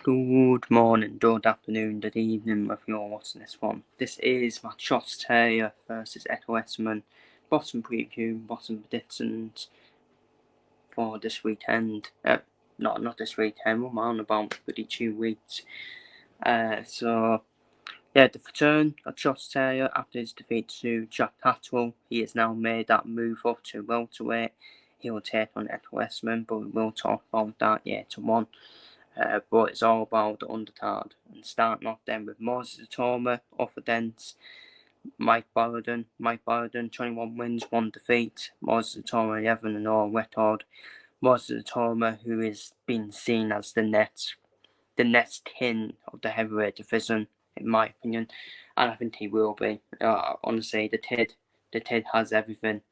Good morning, good afternoon, good evening, if you're watching this one. This is my Shorts Terrier versus Ekow Essuman bottom preview, bottom predictions for this weekend. Not this weekend, we're on about 32 weeks. The return of Shorts Terrier after his defeat to Jack Catterall. He has now made that move up to welterweight. He will take on Ekow Essuman, but we will talk about that later on. But it's all about the undercard. And starting off then with Moses Atoma up against Mike Bowden. Mike Bowden, 21 wins, 1 defeat. Moses Atoma, 11-0 record. Moses Atoma, who is being seen as the next king of the heavyweight division, in my opinion. And I think he will be. Honestly, the kid has everything.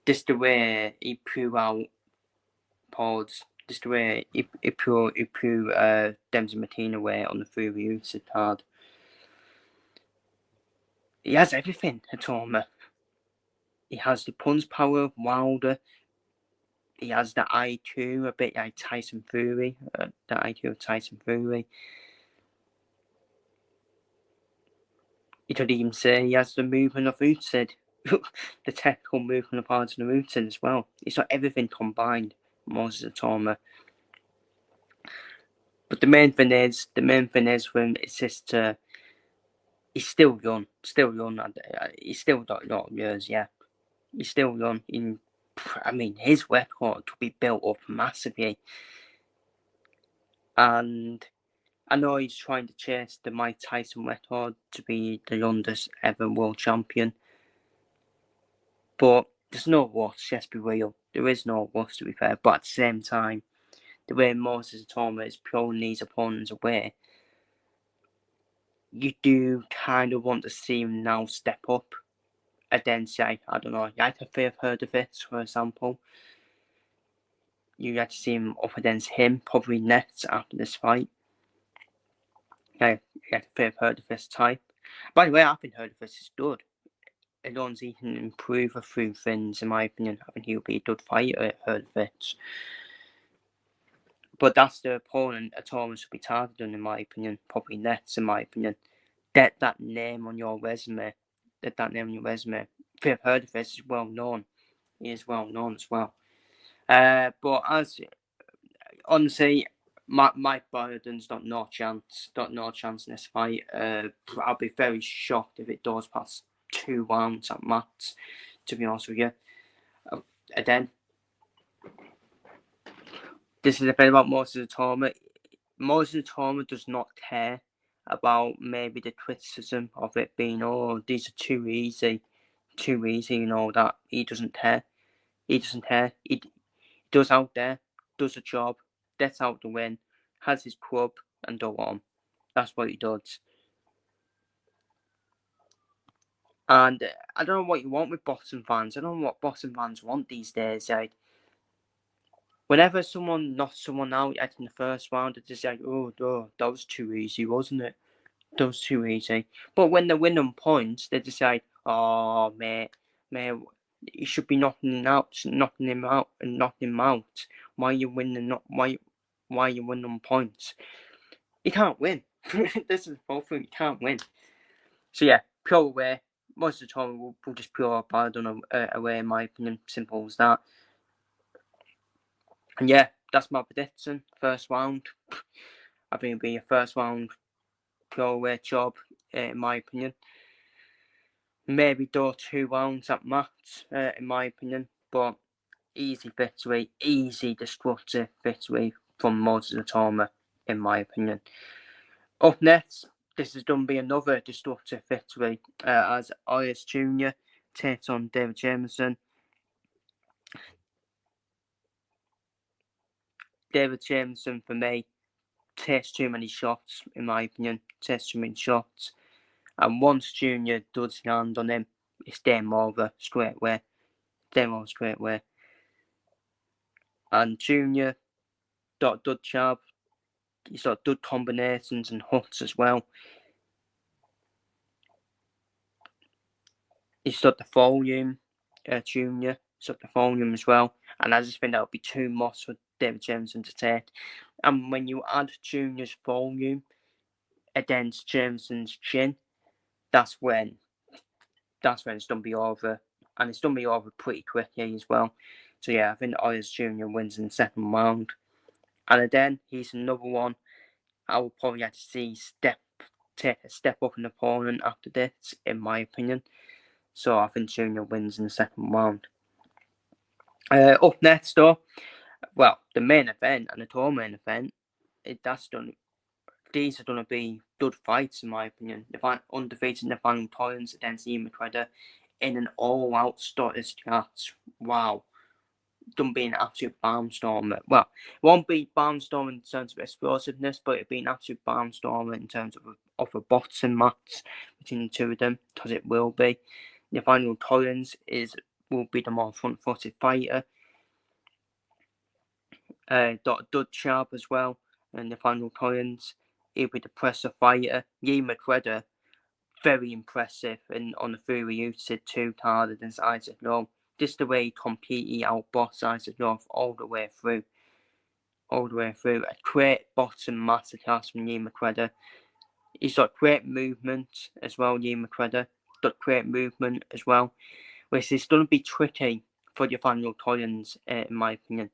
Just the way he threw out Paul's. Just the way he threw Dempsey Martin away on the Fury Usyk card. He has everything, Atoma. He has the punch power of Wilder. He has the IQ, a bit like Tyson Fury. The IQ of Tyson Fury. You could even say he has the movement of Usyk. The technical movement of Arjun Usyk as well. He's got everything combined, Moses Atoma. But the main thing is with him, it's just he's still young. He's still got a lot of years, yeah. He's still young. His record could be built up massively. And I know he's trying to chase the Mike Tyson record to be the youngest ever world champion. But there's no rush, let's be real. There is no rush, to be fair. But at the same time, the way Moses Atoma is pulling these opponents away, you do kind of want to see him now step up against, I don't know, like a Faith Herdovich, for example. You had to see him up against him, probably next after this fight. Yeah, like a Faith Herdovich type. By the way, I think Herdovich is good. As long as he can improve a few things, in my opinion, I think he'll be a good fighter at Herdovich. But that's the opponent Atoma should be targeting, in my opinion. Probably next, in my opinion. Get that name on your resume. Faith Herdovich is well known. He is well known as well. But as honestly, Mike Bowden's got no chance in this fight. I'll be very shocked if it does past 2 rounds at max, to be honest with you. Again, this is the thing about Moses Atoma. Moses Atoma does not care about maybe the criticism of it being, oh, these are too easy, that. He doesn't care. He does out there, does a job, gets out the win, has his club, and go on. That's what he does. And I don't know what you want with boxing fans. I don't know what boxing fans want these days. Like, whenever someone knocks someone out in the first round, it's just like, oh, that was too easy, wasn't it? That was too easy. But when they win on points, they just like, oh, mate, you should be knocking him out. Why are you winning? Why are you winning on points? You can't win. This is both of you can't win. So yeah, pure away. Most of the time we'll just pure Bowden away, in my opinion. Simple as that. And yeah, that's my prediction. First round. I think it'll be a first round pure away job, in my opinion. Maybe do 2 rounds at max, in my opinion. But easy victory, easy destructive victory from Moses Atoma, in my opinion. Up next, this is going to be another destructive victory as Iris Jr. takes on David Jameson. David Jameson, for me, takes too many shots, in my opinion. And once Jr. does land on him, it's game over straight away. And Jr. got good job. He's got good combinations and hooks as well. He's got the volume, Jr. He's got the volume as well. And I just think that would be too much for David Jameson to take. And when you add Junior's volume against Jameson's chin, that's when it's done me over. And it's done me over pretty quickly as well. So yeah, I think Oyers Jr. wins in the second round. And then he's another one I will probably have to see take a step up an opponent after this, in my opinion. So I think Junior wins in the second round. Up next, though, well, the main event and the tour main event, these are going to be good fights, in my opinion. If I'm undefeated Nathaniel Collins against Ian McGregor in an all-out Scottish chat, wow. Don't be an absolute barnstormer. Well, it won't be barnstormer in terms of explosiveness, but it'll be an absolute barnstormer in terms of a boxing match between the two of them, because it will be. Nathaniel Collins will be the more front-footed fighter. Dud Sharp as well, and Nathaniel Collins, he'll be the presser fighter. Ian McGregor, very impressive, and on the Fury you said too harder than Isaac Lowe. Just the way he completely outboxed Isaac Lowe all the way through. A great bottom masterclass from Ian McGregor. He's got great movement as well, Ian McGregor. Got great movement as well, which is going to be tricky for Nathaniel Collins, in my opinion.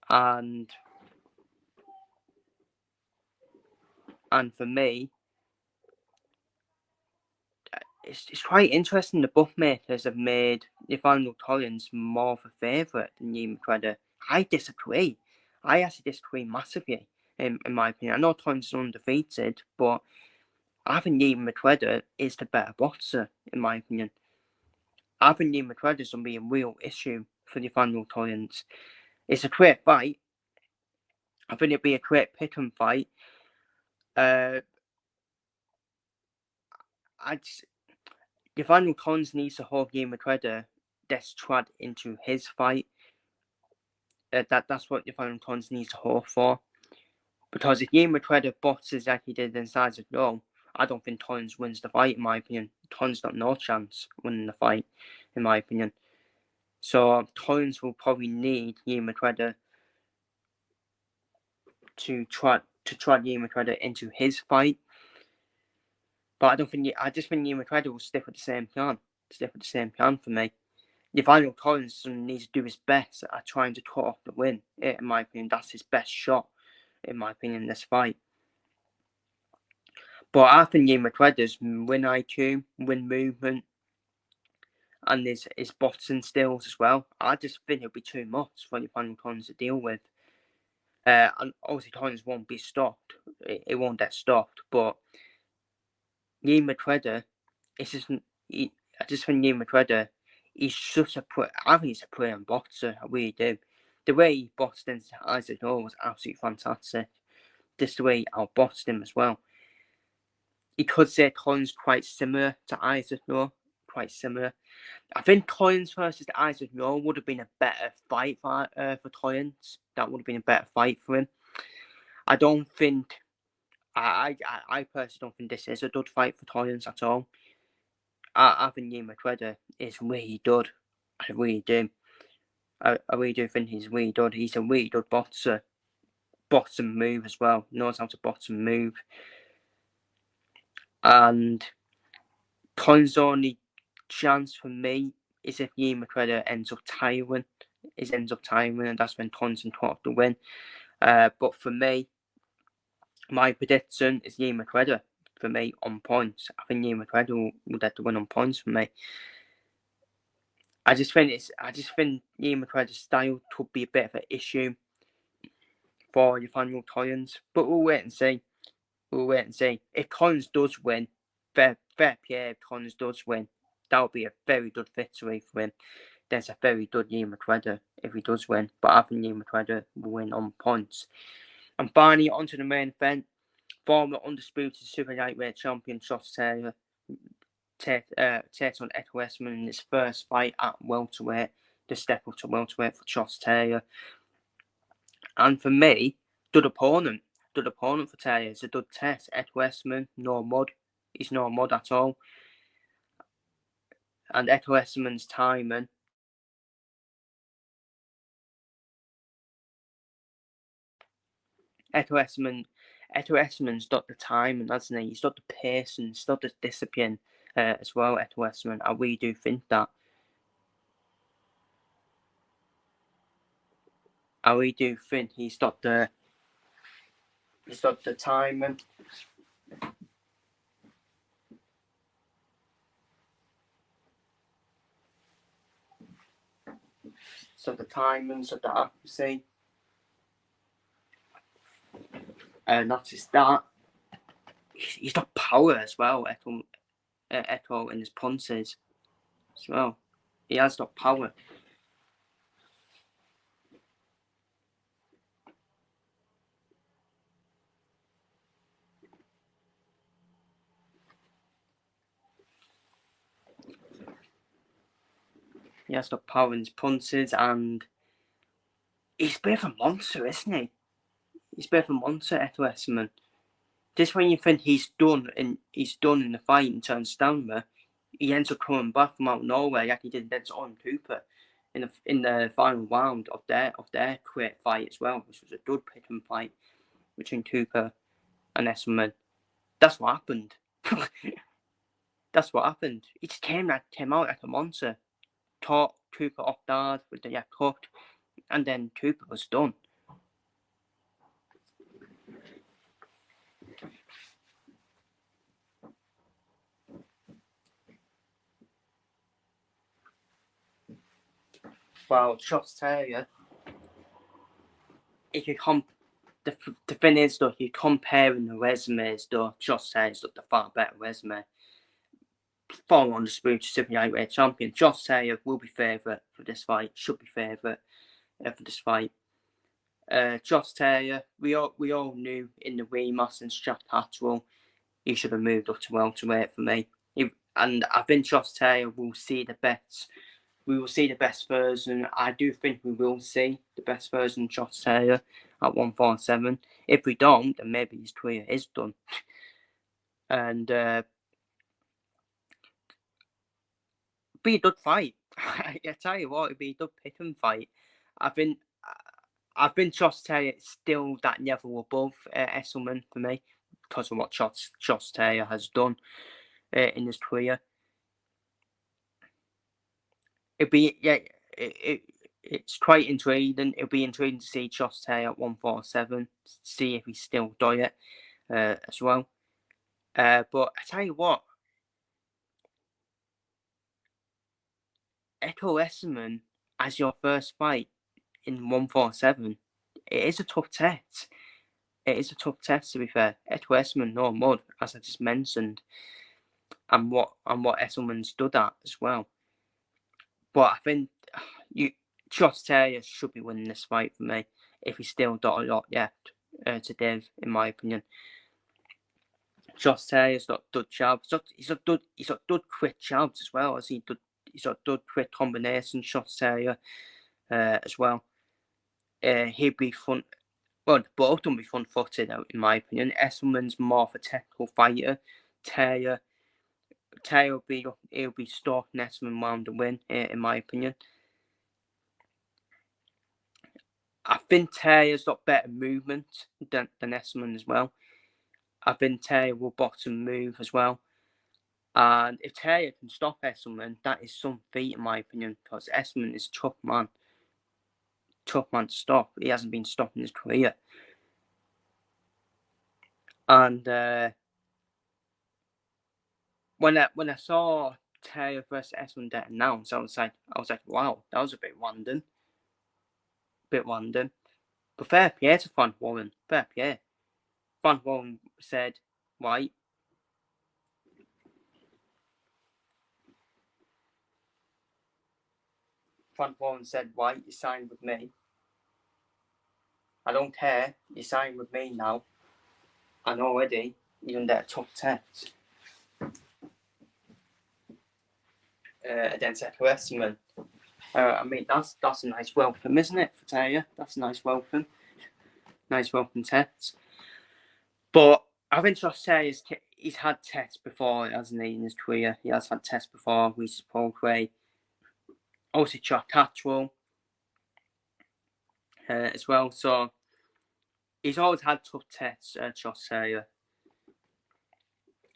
And for me, it's quite interesting. The bookmakers have made Nathaniel Collins more of a favourite than Ian McGregor. I disagree. I actually disagree massively, in my opinion. I know Collins is undefeated, but I think Ian McGregor is the better boxer, in my opinion. I think Ian McGregor is going to be a real issue for Nathaniel Collins. It's a great fight. I think it'll be a great pick-em fight. Nathaniel Collins needs to hold Ian McGregor trad into his fight. That's what Nathaniel Collins needs to hold for. Because if Ian McGregor boxes like he did in Isaac Lowe, I don't think Collins wins the fight, in my opinion. Collins got no chance winning the fight, in my opinion. So Collins will probably need Ian McGregor to try Ian McGregor into his fight. But I just think Ian McGregor will stick with the same plan. For me. Nathaniel Collins needs to do his best at trying to cut off the win. In my opinion, that's his best shot, in my opinion, in this fight. But I think Ian McGregor's win IQ, win movement, and his boxing skills as well, I just think it'll be too much for Nathaniel Collins to deal with. And obviously Collins won't be stopped. It won't get stopped. But Ian McGregor, I just think Ian McGregor, I think he's a brilliant boxer. I really do. The way he boxed into Isaac Lowe was absolutely fantastic. Just the way he outboxed him as well. You could say Collins quite similar to Isaac Lowe. Quite similar. I think Collins versus Isaac Lowe would have been a better fight for Collins. That would have been a better fight for him. I don't think. I personally don't think this is a good fight for Collins at all. I think Ian McGregor is really good. I really do. I really do think he's really good. He's a really good boxer. Bottom move as well. Knows how to bottom move. And Collins' only chance for me is if Ian McGregor ends up tiring, and that's when Collins can cut off the win. But for me, my prediction is Ian McGregor for me on points. I think Ian McGregor will get the win on points for me. I just think Ian McGregor's style could be a bit of an issue for Nathaniel Collins, but we'll wait and see. If Collins does win, fair play. If Collins does win, that would be a very good victory for him. There's a very good Ian McGregor if he does win, but I think Ian McGregor will win on points. And finally, onto the main event. Former undisputed super lightweight champion Josh Taylor takes on Ekow Essuman in his first fight at welterweight. The step up to welterweight for Josh Taylor. And for me, good opponent for Taylor. It's a good test. Ekow Essuman, no mud. He's no mud at all. And Ekow Essuman's timing Essuman's got the time, and hasn't he? He's got the pace and he's got the discipline as well. Essuman, I really do think that. I really do think he's got the time and the time and the accuracy. And not just that, he's got power as well. Ekow in his punches as well. He has got power. He has got power in his punches, and he's a bit of a monster, isn't he? He's a bit of a monster, Ekow Essuman. Just when you think he's done in the fight in terms of stamina, he ends up coming back from out of nowhere like he did against Owen Cooper in the final round of their quick fight as well, which was a good pick-em fight between Cooper and Essuman. That's what happened. That's what happened. He just came out like a monster. Caught Cooper off guard with the hook, and then Cooper was done. Well, Shots Terrier, if you the thing is, though, you're comparing the resumes, though, Shots Terrier's got the far better resume. Former undisputed super lightweight champion, Shots Terrier will be favourite for this fight, should be favourite for this fight. Shots Terrier, we all knew in the rematch and Jack Hatchwell, he should have moved up to welterweight for me. And I think Shots Terrier will see the best. We will see the best version. I do think we will see the best version of Shots Terrier at 147. If we don't, then maybe his career is done. And be a good fight. I tell you what, it'd be a good pick-em fight. I think Shots Terrier still that level above Essuman for me because of what Shots Terrier has done in his career. It'd be it's quite intriguing. It'll be intriguing to see Shots Terrier at 147, see if he's still got it as well. But I tell you what, Ekow Essuman as your first fight in 147, it is a tough test. It is a tough test, to be fair. Ekow Essuman, no mud, as I just mentioned, and what Essuman's done at as well. But I think Shots Terrier should be winning this fight for me if he's still got a lot yet to give, in my opinion. Shots Terrier's got good jabs. He's got good quick jabs as well. He's got good quick combination Shots Terrier as well. He'd be fun. Well, both of them be fun-footed, in my opinion. Essuman's more of a technical fighter. Terrier will be stalking Essuman round the win, in my opinion. I think Terrier's got better movement than Essuman as well. I think Terrier will box and move as well. And if Terrier can stop Essuman, that is some feat, in my opinion, because Essuman is a tough man. Tough man to stop. He hasn't been stopped in his career. And when I saw Terrier versus Essuman get announced, I was like, wow, that was a bit random. But fair play to Frank Warren. Fair play. Frank Warren said, right. Frank Warren said, right, you signed with me. I don't care. You signed with me now. And already you're in their top 10 against Ekow Essuman. I mean, that's a nice welcome, isn't it, for Terrier? That's a nice welcome. Nice welcome test. But I think Josh Terrier's he's had tests before, hasn't he, in his career? He has had tests before. Reese Polkway. Also, Chuck Catchwell as well. So he's always had tough tests, Josh Taylor.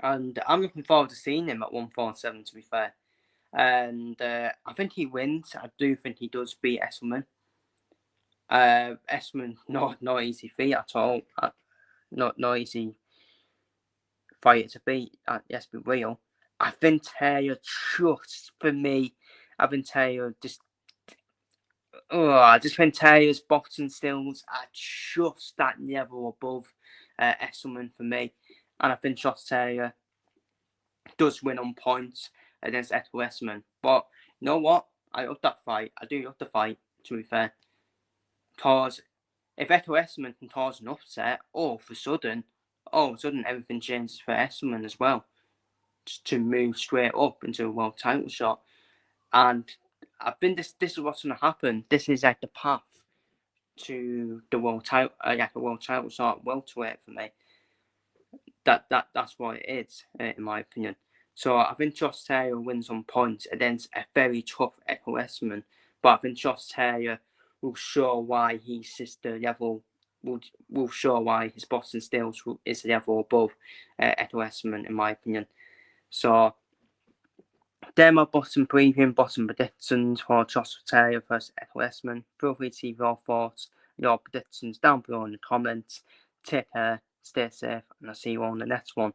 And I'm looking forward to seeing him at 147, to be fair. And I think he wins. I do think he does beat Essuman. Essuman, not easy feat at all. Not easy fighter to beat. Let's be real. I think Taylor just, for me, I think Taylor just. Oh, I just think Taylor's boxing skills are just that level above Essuman for me. And I think Josh Taylor does win on points against Ekow Essuman. But you know what? I love that fight. I do love the fight, to be fair. Because if Ekow Essuman can cause an upset, all of a sudden everything changes for Essuman as well. Just to move straight up into a world title shot. And I think this is what's going to happen. This is like the path to the world title, like a world title shot, welterweight for me. That's what it is, in my opinion. So I think Josh Taylor wins on points against a very tough Ekow Essuman, but I think Josh Taylor will show why he's just the level. Will show why his boxing skills is the level above Ekow Essuman, in my opinion. So they're my boxing preview, boxing predictions for Josh Taylor versus Ekow Essuman. Feel free to leave your thoughts, your predictions down below in the comments. Take care, stay safe, and I'll see you on the next one.